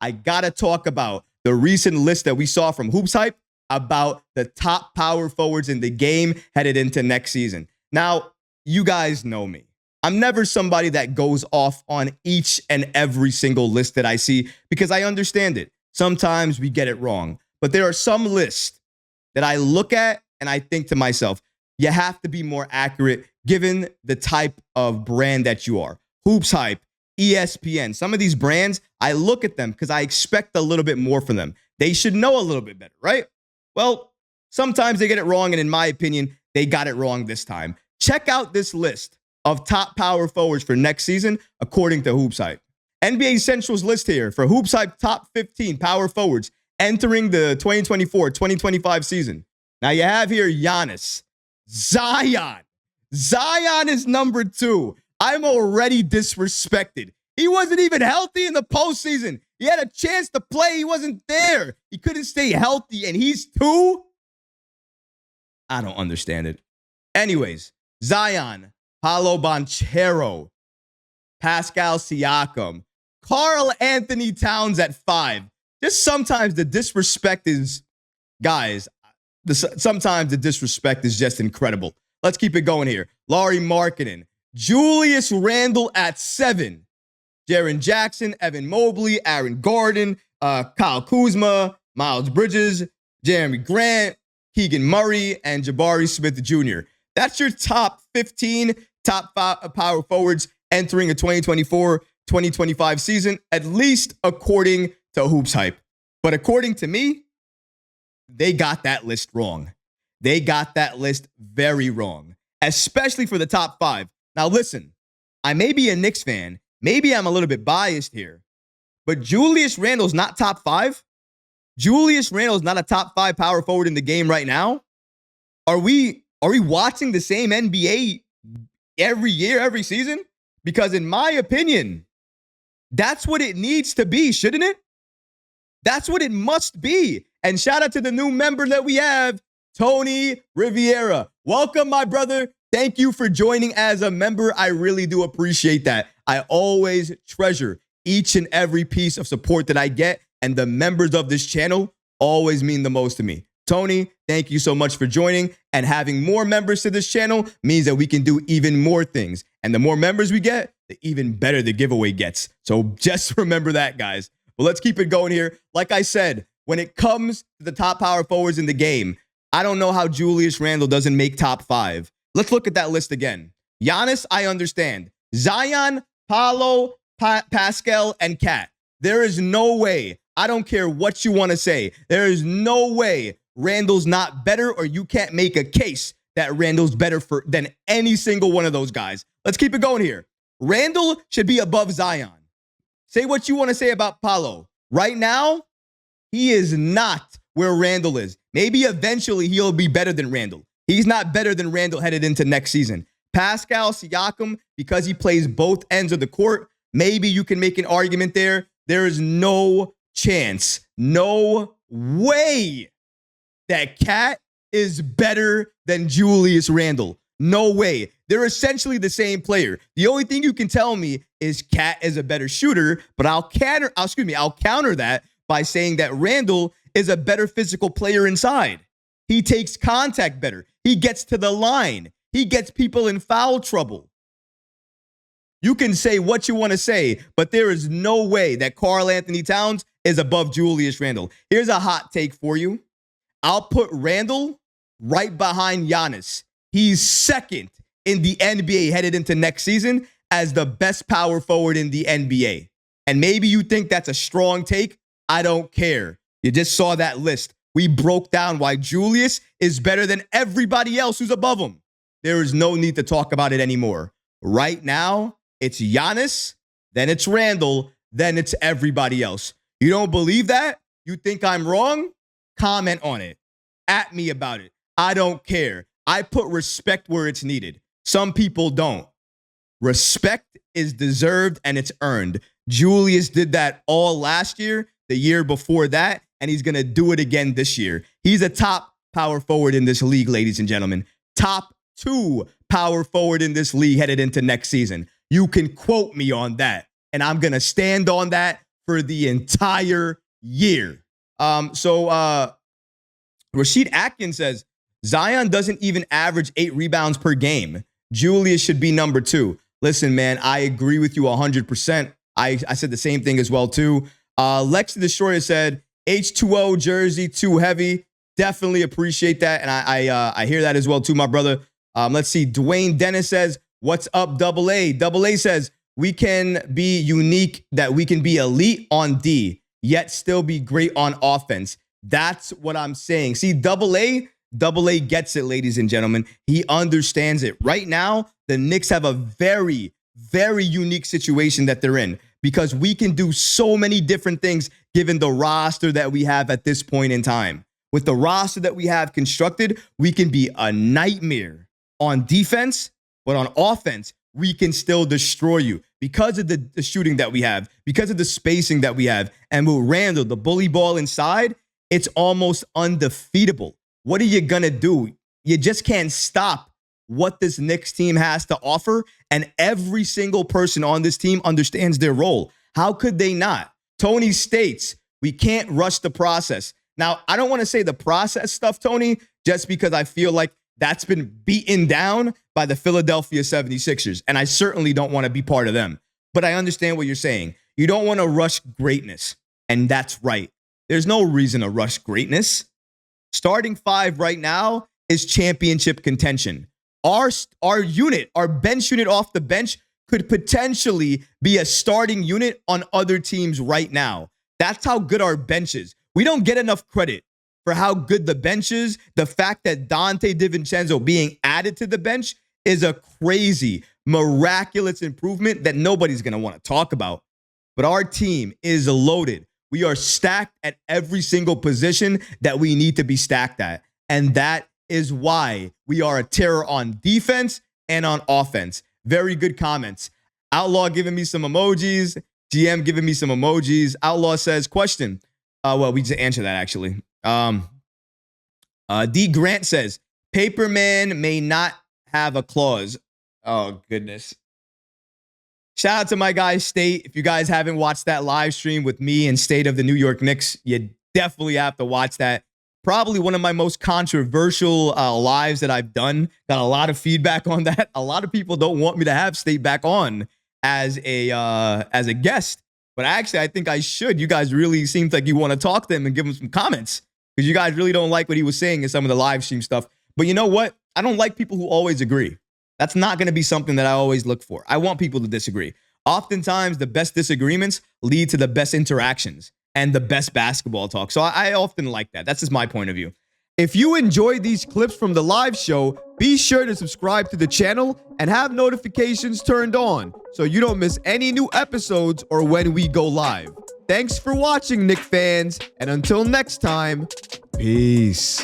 I got to talk about the recent list that we saw from HoopsHype about the top power forwards in the game headed into next season. Now, you guys know me. I'm never somebody that goes off on each and every single list that I see because I understand it. Sometimes we get it wrong. But there are some lists that I look at and I think to myself, you have to be more accurate given the type of brand that you are. HoopsHype, ESPN, some of these brands, I look at them because I expect a little bit more from them. They should know a little bit better, right? Well, sometimes they get it wrong, and in my opinion, they got it wrong this time. Check out this list of top power forwards for next season, according to HoopsHype. NBA Central's list here for HoopsHype top 15 power forwards entering the 2024-2025 season. Now you have here Giannis, Zion. Zion is number 2. I'm already disrespected. He wasn't even healthy in the postseason. He had a chance to play. He wasn't there. He couldn't stay healthy, and he's 2? I don't understand it. Anyways, Zion, Paolo Banchero, Pascal Siakam, Karl Anthony Towns at 5. Just sometimes the disrespect is, guys, sometimes the disrespect is just incredible. Let's keep it going here. Lauri Markkanen, Julius Randle at 7. Jaren Jackson, Evan Mobley, Aaron Gordon, Kyle Kuzma, Miles Bridges, Jeremy Grant, Keegan Murray, and Jabari Smith Jr. That's your top 15 top power forwards entering a 2024-2025 season, at least according to HoopsHype. But according to me, they got that list wrong. They got that list very wrong, especially for the top 5. Now, listen, I may be a Knicks fan. Maybe I'm a little bit biased here, but Julius Randle's not top 5. Julius Randle's not a top 5 power forward in the game right now. Are we watching the same NBA every year, every season? Because in my opinion, that's what it needs to be, shouldn't it? That's what it must be. And shout out to the new member that we have, Tony Riviera. Welcome, my brother. Thank you for joining as a member. I really do appreciate that. I always treasure each and every piece of support that I get, and the members of this channel always mean the most to me. Tony, thank you so much for joining, and having more members to this channel means that we can do even more things. And the more members we get, the even better the giveaway gets. So just remember that, guys. But let's keep it going here. Like I said, when it comes to the top power forwards in the game, I don't know how Julius Randle doesn't make top 5. Let's look at that list again. Giannis, I understand. Zion, Paolo, Pascal, and Kat. There is no way. I don't care what you want to say. There is no way Randle's not better, or you can't make a case that Randle's better than any single one of those guys. Let's keep it going here. Randle should be above Zion. Say what you want to say about Paolo. Right now, he is not where Randle is. Maybe eventually he'll be better than Randle. He's not better than Randle headed into next season. Pascal Siakam, because he plays both ends of the court, maybe you can make an argument there. There is no chance, no way that Kat is better than Julius Randle. No way. They're essentially the same player. The only thing you can tell me is Kat is a better shooter, but I'll counter that by saying that Randle is a better physical player inside. He takes contact better. He gets to the line. He gets people in foul trouble. You can say what you want to say, but there is no way that Karl Anthony Towns is above Julius Randle. Here's a hot take for you. I'll put Randle right behind Giannis. He's second in the NBA headed into next season as the best power forward in the NBA. And maybe you think that's a strong take. I don't care. You just saw that list. We broke down why Julius is better than everybody else who's above him. There is no need to talk about it anymore. Right now, it's Giannis, then it's Randle, then it's everybody else. You don't believe that? You think I'm wrong? Comment on it. At me about it. I don't care. I put respect where it's needed. Some people don't. Respect is deserved and it's earned. Julius did that all last year, the year before that, and he's going to do it again this year. He's a top power forward in this league, ladies and gentlemen. Top 2 power forward in this league headed into next season. You can quote me on that, and I'm going to stand on that for the entire year. Rashid Atkins says, Zion doesn't even average 8 rebounds per game. Julius should be number 2. Listen, man, I agree with you 100%. I said the same thing as well, too. Lex the Destroyer said, H2O jersey, too heavy. Definitely appreciate that. And I hear that as well, too, my brother. Let's see. Dwayne Dennis says, what's up, Double A? Double A says, we can be unique, that we can be elite on D, yet still be great on offense. That's what I'm saying. See, Double A gets it, ladies and gentlemen. He understands it. Right now, the Knicks have a very, very unique situation that they're in because we can do so many different things given the roster that we have at this point in time. With the roster that we have constructed, we can be a nightmare on defense, but on offense, we can still destroy you because of the shooting that we have, because of the spacing that we have. And with Randle, the bully ball inside, it's almost undefeatable. What are you going to do? You just can't stop what this Knicks team has to offer. And every single person on this team understands their role. How could they not? Tony states, we can't rush the process. Now, I don't want to say the process stuff, Tony, just because I feel like that's been beaten down by the Philadelphia 76ers. And I certainly don't want to be part of them. But I understand what you're saying. You don't want to rush greatness. And that's right. There's no reason to rush greatness. Starting 5 right now is championship contention. Our unit, our bench unit off the bench could potentially be a starting unit on other teams right now. That's how good our bench is. We don't get enough credit for how good the bench is. The fact that Dante DiVincenzo being added to the bench is a crazy, miraculous improvement that nobody's going to want to talk about. But our team is loaded. We are stacked at every single position that we need to be stacked at. And that is why we are a terror on defense and on offense. Very good comments. Outlaw giving me some emojis. GM giving me some emojis. Outlaw says, question. Well, we just answered that, actually. D. Grant says, Paperman may not have a clause. Oh, goodness. Shout out to my guy, State. If you guys haven't watched that live stream with me and State of the New York Knicks, you definitely have to watch that. Probably one of my most controversial lives that I've done. Got a lot of feedback on that. A lot of people don't want me to have State back on as a guest. But actually, I think I should. You guys really seemed like you want to talk to him and give him some comments because you guys really don't like what he was saying in some of the live stream stuff. But you know what? I don't like people who always agree. That's not going to be something that I always look for. I want people to disagree. Oftentimes, the best disagreements lead to the best interactions and the best basketball talk. So I often like that. That's just my point of view. If you enjoyed these clips from the live show, be sure to subscribe to the channel and have notifications turned on so you don't miss any new episodes or when we go live. Thanks for watching, Knick fans, and until next time, peace.